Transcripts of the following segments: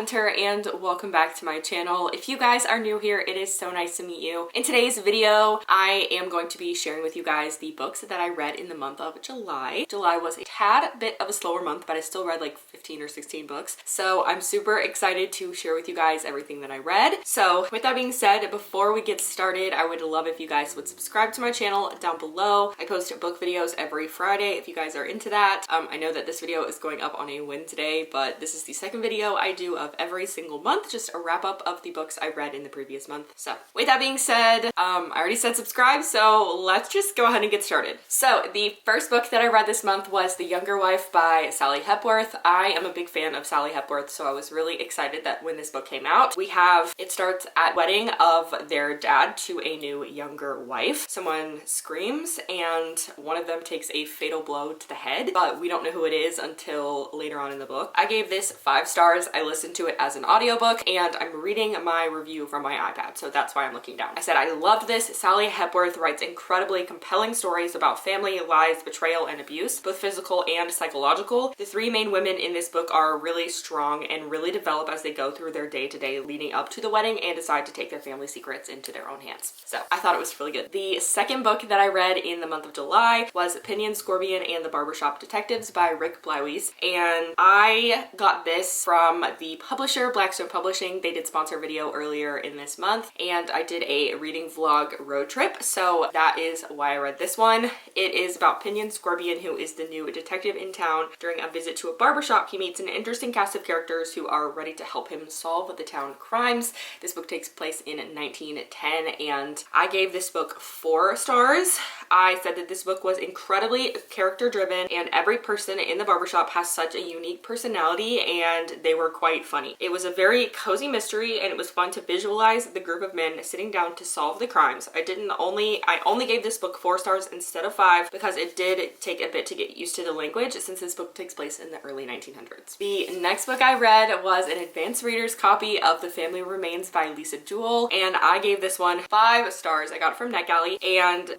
Hunter and welcome back to my channel. If you guys are new here, it is so nice to meet you. In today's video, I am going to be sharing with you guys the books that I read in the month of July. July was a tad bit of a slower month, but I still read like 15 or 16 books. So I'm super excited to share with you guys everything that I read. So with that being said, before we get started, I would love if you guys would subscribe to my channel down below. I post book videos every Friday if you guys are into that. I know that this video is going up on a Wednesday, but this is the second video I do of every single month, just a wrap up of the books I read in the previous month. So with that being said, I already said subscribe, so let's just go ahead and get started. So the first book that I read this month was The Younger Wife by Sally Hepworth. I am a big fan of Sally Hepworth, so I was really excited that when this book came out, it starts at wedding of their dad to a new younger wife. Someone screams and one of them takes a fatal blow to the head, but we don't know who it is until later on in the book. I gave this 5 stars. I listened to it as an audiobook and I'm reading my review from my iPad, so that's why I'm looking down. I said I loved this. Sally Hepworth writes incredibly compelling stories about family, lies, betrayal, and abuse, both physical and psychological. The 3 main women in this book are really strong and really develop as they go through their day-to-day leading up to the wedding and decide to take their family secrets into their own hands. So I thought it was really good. The second book that I read in the month of July was Opinion, Scorpion, and the Barbershop Detectives by Rick Blyweiss, and I got this from the publisher Blackstone Publishing. They did sponsor a video earlier in this month and I did a reading vlog road trip, so that is why I read this one. It is about Opinion Scorpion, who is the new detective in town. During a visit to a barbershop, he meets an interesting cast of characters who are ready to help him solve the town crimes. This book takes place in 1910 and I gave this book 4 stars. I said that this book was incredibly character driven and every person in the barbershop has such a unique personality and they were quite funny. It was a very cozy mystery and it was fun to visualize the group of men sitting down to solve the crimes. I only gave this book 4 stars instead of 5 because it did take a bit to get used to the language since this book takes place in the early 1900s. The next book I read was an advanced reader's copy of The Family Remains by Lisa Jewell and I gave this one 5 stars. I got it from NetGalley and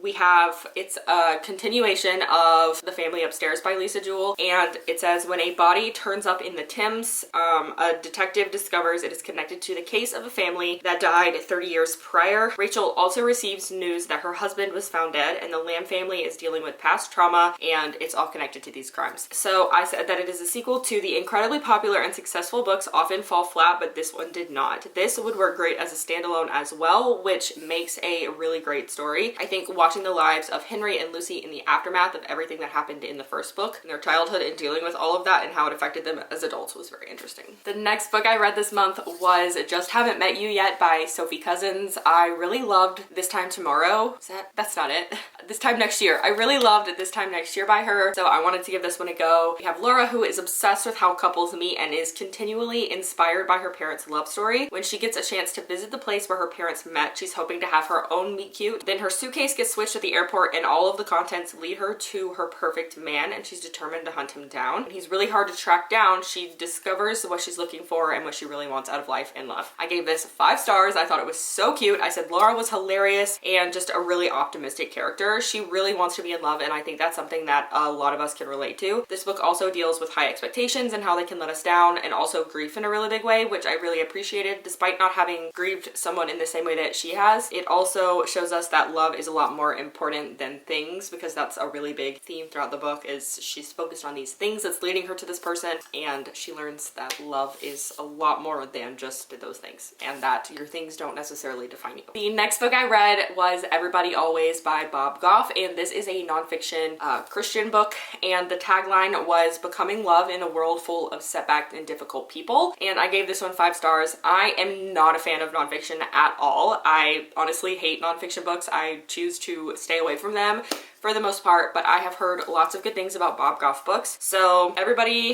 it's a continuation of The Family Upstairs by Lisa Jewell, and it says when a body turns up in the Thames, a detective discovers it is connected to the case of a family that died 30 years prior. Rachel also receives news that her husband was found dead and the Lamb family is dealing with past trauma and it's all connected to these crimes. So I said that it is a sequel to the incredibly popular and successful books Often Fall Flat, but this one did not. This would work great as a standalone as well, which makes a really great story. I think watching the lives of Henry and Lucy in the aftermath of everything that happened in the first book and their childhood and dealing with all of that and how it affected them as adults was very interesting. The next book I read this month was Just Haven't Met You Yet by Sophie Cousins. I really loved This Time Tomorrow. That's not it. This Time Next Year. I really loved This Time Next Year by her, so I wanted to give this one a go. We have Laura, who is obsessed with how couples meet and is continually inspired by her parents' love story. When she gets a chance to visit the place where her parents met, she's hoping to have her own meet cute. Then her suitcase gets switched at the airport and all of the contents lead her to her perfect man and she's determined to hunt him down. When he's really hard to track down, she discovers what she's looking for and what she really wants out of life and love. I gave this 5 stars. I thought it was so cute. I said Laura was hilarious and just a really optimistic character. She really wants to be in love and I think that's something that a lot of us can relate to. This book also deals with high expectations and how they can let us down, and also grief in a really big way, which I really appreciated. Despite not having grieved someone in the same way that she has, it also shows us that love is a lot more important than things, because that's a really big theme throughout the book, is she's focused on these things that's leading her to this person and she learns that love is a lot more than just those things and that your things don't necessarily define you. The next book I read was Everybody Always by Bob Goff, and this is a nonfiction Christian book, and the tagline was Becoming Love in a World Full of Setbacked and Difficult People, and I gave this one 5 stars. I am not a fan of nonfiction at all. I honestly hate nonfiction books. I choose to stay away from them for the most part, but I have heard lots of good things about Bob Goff books. So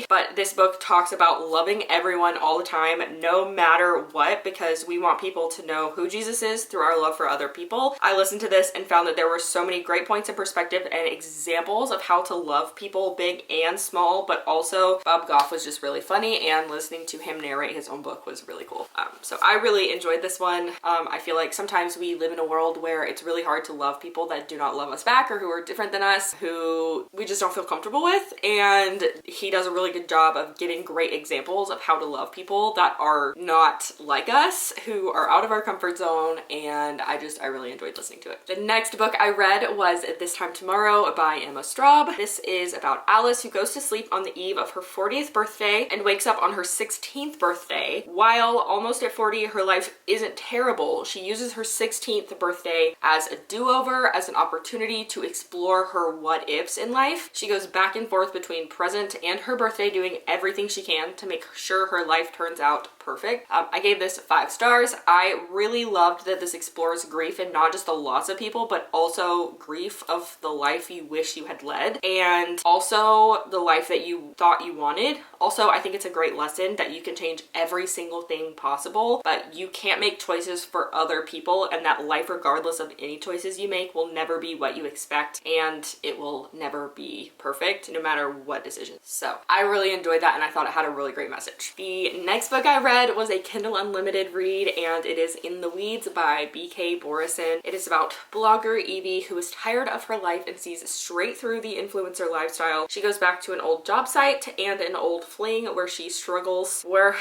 but this book talks about loving everyone all the time, no matter what, because we want people to know who Jesus is through our love for other people. I listened to this and found that there were so many great points of perspective and examples of how to love people big and small, but also Bob Goff was just really funny and listening to him narrate his own book was really cool. So I really enjoyed this one. I feel like sometimes we live in a world where it's really hard to love people that do not love us back or who are are different than us, who we just don't feel comfortable with, and he does a really good job of giving great examples of how to love people that are not like us, who are out of our comfort zone, and I really enjoyed listening to it. The next book I read was This Time Tomorrow by Emma Straub. This is about Alice, who goes to sleep on the eve of her 40th birthday and wakes up on her 16th birthday. While almost at 40, her life isn't terrible. She uses her 16th birthday as a do-over, as an opportunity to explore her what-ifs in life. She goes back and forth between present and her birthday, doing everything she can to make sure her life turns out perfect. I gave this 5 stars. I really loved that this explores grief, and not just the loss of people, but also grief of the life you wish you had led, and also the life that you thought you wanted. Also, I think it's a great lesson that you can change every single thing possible, but you can't make choices for other people, and that life, regardless of any choices you make, will never be what you expect, and it will never be perfect, no matter what decision. So I really enjoyed that, and I thought it had a really great message. The next book I read was a Kindle Unlimited read, and it is In the Weeds by B.K. Borison. It is about blogger Evie, who is tired of her life and sees straight through the influencer lifestyle. She goes back to an old job site and an old fling where she struggles, where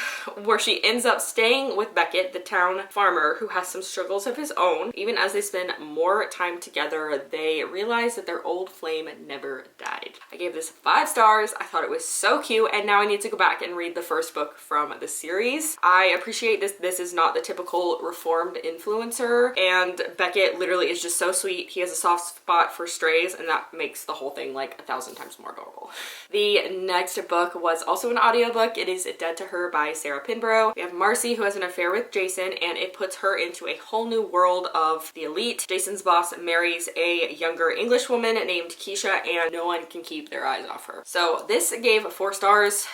she ends up staying with Beckett, the town farmer, who has some struggles of his own. Even as they spend more time together, they realize that their old flame never died. I gave this 5 stars. I thought it was so cute, and now I need to go back and read the first book from the series. I appreciate this. This is not the typical reformed influencer, and Beckett literally is just so sweet. He has a soft spot for strays, and that makes the whole thing like 1,000 times more adorable. The next book was also an audiobook. It is Dead to Her by Sarah Pinborough. We have Marcy, who has an affair with Jason, and it puts her into a whole new world of the elite. Jason's boss marries a younger English woman named Keisha, and no one can keep their eyes off her. So this gave 4 stars.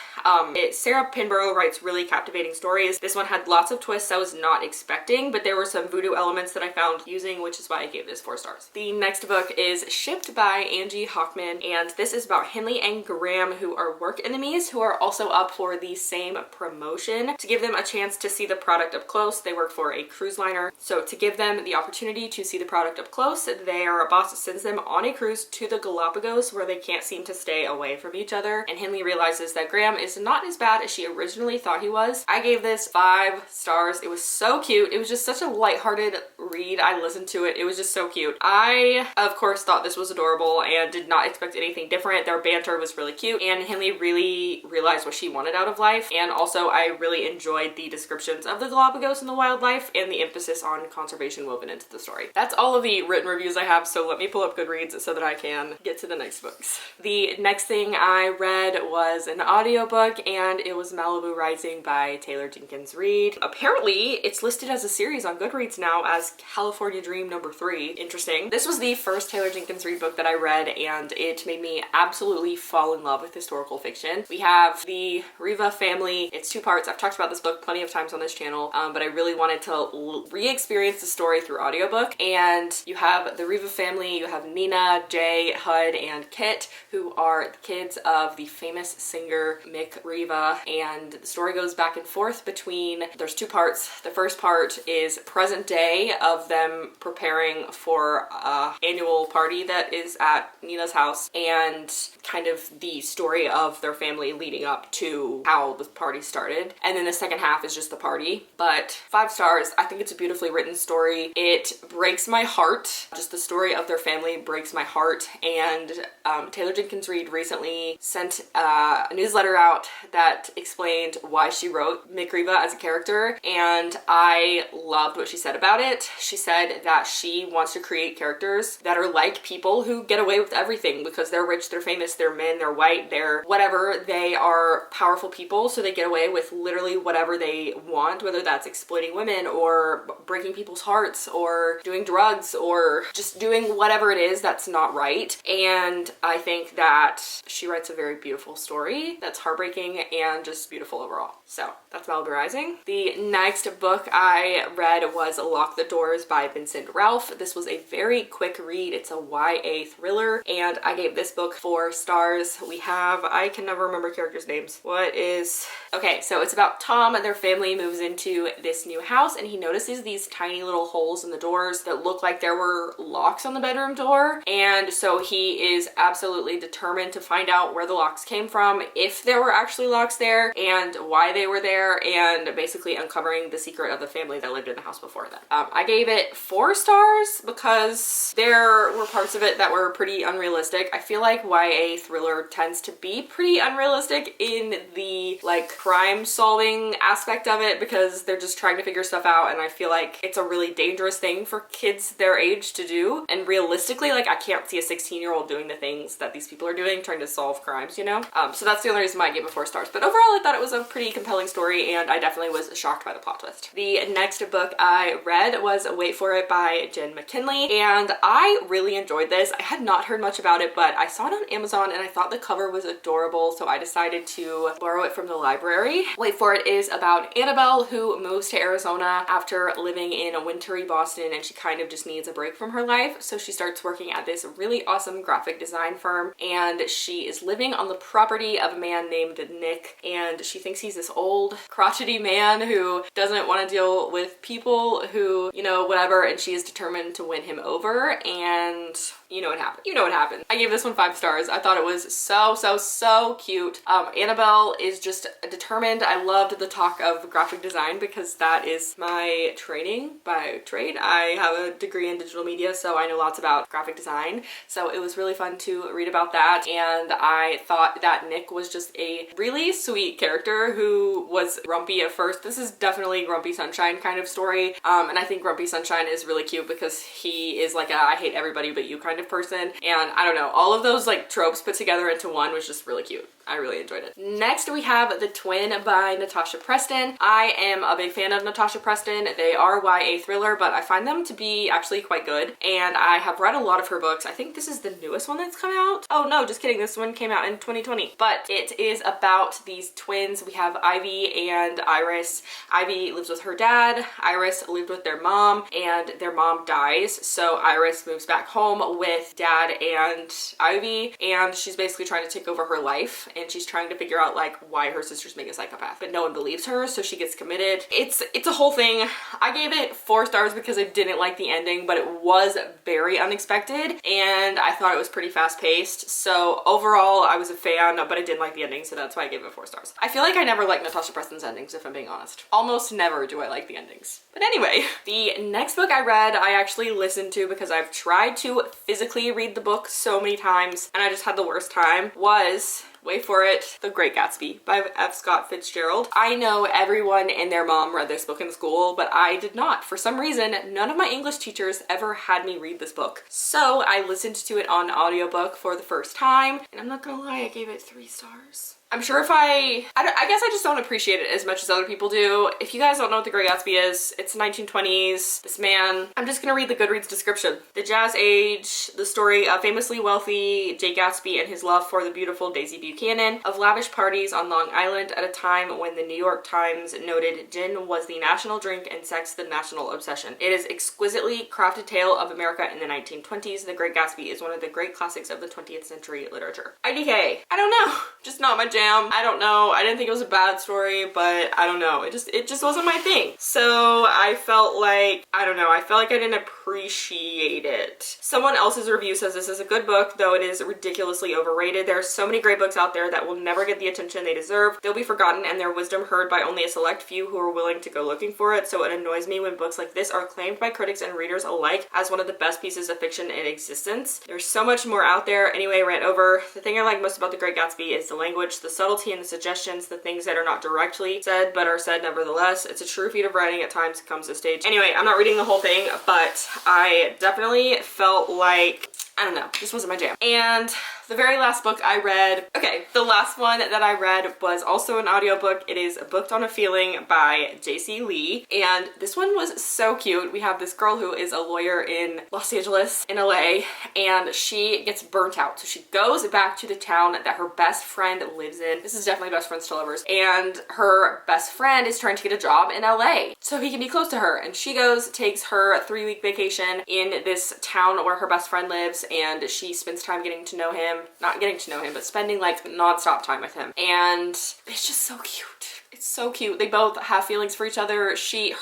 Sarah Pinborough writes really captivating stories. This one had lots of twists I was not expecting, but there were some voodoo elements that I found using, which is why I gave this 4 stars. The next book is Shipped by Angie Hockman, and this is about Henley and Graham, who are work enemies, who are also up for the same promotion. To give them a chance to see the product up close, they work for a cruise liner. So to give them the opportunity to see the product up close, their boss sends them on a cruise to the Galapagos, where they can't seem to stay away from each other, and Henley realizes that Graham is not as bad as she originally thought he was. I gave this 5 stars. It was so cute. It was just such a lighthearted read. I listened to it. It was just so cute. I, of course, thought this was adorable and did not expect anything different. Their banter was really cute, and Henley really realized what she wanted out of life. And also, I really enjoyed the descriptions of the Galapagos and the wildlife, and the emphasis on conservation woven into the story. That's all of the written reviews I have, so let me pull up Goodreads so that I can get to the next books. The next thing I read was an audiobook, and it was Malibu Rising by Taylor Jenkins Reid. Apparently, it's listed as a series on Goodreads now as California Dream #3. Interesting. This was the first Taylor Jenkins Reid book that I read, and it made me absolutely fall in love with historical fiction. We have the Riva family. It's 2 parts. I've talked about this book plenty of times on this channel, but I really wanted to re-experience the story through audiobook. And you have the Riva family. You have Nina, Jay, Hud, and Kit, who are the kids of the famous singer Mick Riva, and the story goes back and forth between, there's 2 parts. The first part is present day of them preparing for a annual party that is at Nina's house, and kind of the story of their family leading up to how the party started. And then the second half is just the party. But 5 stars. I think it's a beautifully written story. It breaks my heart. Just the story of their family breaks my heart. And Taylor Jenkins Reid recently sent a newsletter out that explained why she wrote Mick Riva as a character, and I loved what she said about it. She said that she wants to create characters that are like people who get away with everything because they're rich, they're famous, they're men, they're white, they're whatever. They are powerful people, so they get away with literally whatever they want, whether that's exploiting women or breaking people's hearts or doing drugs or just doing whatever it is that's not right. And I think that she writes a very beautiful story that's heartbreaking and just beautiful overall. So that's Malibu Rising. The next book I read was Lock the Door Doors by Vincent Ralph. This was a very quick read. It's a YA thriller, and I gave this book 4 stars. We have, I can never remember characters' names. Okay, so it's about Tom and their family moves into this new house, and he notices these tiny little holes in the doors that look like there were locks on the bedroom door, and so he is absolutely determined to find out where the locks came from, if there were actually locks there, and why they were there, and basically uncovering the secret of the family that lived in the house before them. I gave it 4 stars because there were parts of it that were pretty unrealistic. I feel like YA thriller tends to be pretty unrealistic in the like crime solving aspect of it because they're just trying to figure stuff out, and I feel like it's a really dangerous thing for kids their age to do, and realistically, like, I can't see a 16-year-old doing the things that these people are doing, trying to solve crimes, you know? So that's the only reason why I gave it 4 stars, but overall I thought it was a pretty compelling story, and I definitely was shocked by the plot twist. The next book I read was Wait For It by Jen McKinley, and I really enjoyed this. I had not heard much about it, but I saw it on Amazon and I thought the cover was adorable, so I decided to borrow it from the library. Wait For It is about Annabelle, who moves to Arizona after living in a wintry Boston, and she kind of just needs a break from her life, so she starts working at this really awesome graphic design firm, and she is living on the property of a man named Nick, and she thinks he's this old crotchety man who doesn't want to deal with people who, you know, whatever, and she is determined to win him over, and you know what happened. You know what happened. I gave this one 5 stars. I thought it was so cute. Annabelle is just determined. I loved the talk of graphic design because that is my training by trade. I have a degree in digital media, so I know lots about graphic design. So it was really fun to read about that, and I thought that Nick was just a really sweet character who was grumpy at first. This is definitely Grumpy Sunshine kind of story, and I think Grumpy Sunshine is really cute because he is like a I hate everybody but you kind of person, and I don't know, all of those like tropes put together into one was just really cute. I really enjoyed it. Next we have The Twin by Natasha Preston. I am a big fan of Natasha Preston. They are YA thriller, but I find them to be actually quite good, and I have read a lot of her books. I think this is the newest one that's come out. Oh no, just kidding, this one came out in 2020. But it is about these twins. We have Ivy and Iris. Ivy lives with her dad. Iris lived with their mom, and their mom dies, so Iris moves back home with dad and Ivy, and she's basically trying to take over her life, and she's trying to figure out like why her sister's being a psychopath, but no one believes her, so she gets committed. It's a whole thing. I gave it 4 stars because I didn't like the ending, but it was very unexpected, and I thought it was pretty fast-paced, so overall I was a fan, but I didn't like the ending, so that's why I gave it 4 stars. I feel like I never like Natasha Preston's endings, if I'm being honest. Almost never do I like the endings. But anyway, the next book I read, I actually listened to because I've tried to physically read the book so many times, and I just had the worst time, was, wait for it, The Great Gatsby by F. Scott Fitzgerald. I know everyone and their mom read this book in school, but I did not. For some reason, none of my English teachers ever had me read this book. So I listened to it on audiobook for the first time, and I'm not gonna lie, I gave it 3 stars. I'm sure if I guess I just don't appreciate it as much as other people do. If you guys don't know what The Great Gatsby is, it's 1920s. This man, I'm just gonna read the Goodreads description. The Jazz Age, the story of famously wealthy Jay Gatsby and his love for the beautiful Daisy Buchanan, of lavish parties on Long Island at a time when the New York Times noted gin was the national drink and sex the national obsession. It is exquisitely crafted tale of America in the 1920s. The Great Gatsby is one of the great classics of the 20th century literature. IDK. I don't know. Just not my jam. I don't know. I didn't think it was a bad story, but I don't know. It just wasn't my thing. So I felt like, I don't know, I felt like I didn't appreciate it. Someone else's review says this is a good book, though it is ridiculously overrated. There are so many great books out there that will never get the attention they deserve. They'll be forgotten and their wisdom heard by only a select few who are willing to go looking for it. So it annoys me when books like this are claimed by critics and readers alike as one of the best pieces of fiction in existence. There's so much more out there. Anyway, rant over. The thing I like most about The Great Gatsby is the language, the subtlety and the suggestions, the things that are not directly said but are said nevertheless. It's a true feat of writing at times it comes to stage. Anyway, I'm not reading the whole thing, but I definitely felt like, I don't know, this wasn't my jam. And the very last book I read, okay, the last one that I read was also an audiobook. It is Booked on a Feeling by J.C. Lee, and this one was so cute. We have this girl who is a lawyer in Los Angeles, in LA, and she gets burnt out. So she goes back to the town that her best friend lives in. This is definitely best friends to lovers. And her best friend is trying to get a job in LA so he can be close to her. And she goes, takes her 3-week vacation in this town where her best friend lives, and she spends time getting to know him. Not getting to know him, but spending like non-stop time with him. And it's just so cute. It's so cute. They both have feelings for each other.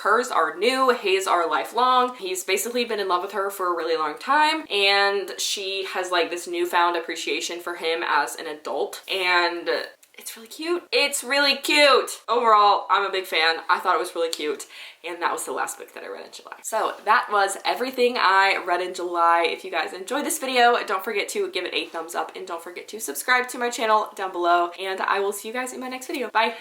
Hers are new, his are lifelong. He's basically been in love with her for a really long time, and she has like this newfound appreciation for him as an adult, and it's really cute. It's really cute. Overall, I'm a big fan. I thought it was really cute. And that was the last book that I read in July. So that was everything I read in July. If you guys enjoyed this video, don't forget to give it a thumbs up, and don't forget to subscribe to my channel down below. And I will see you guys in my next video. Bye.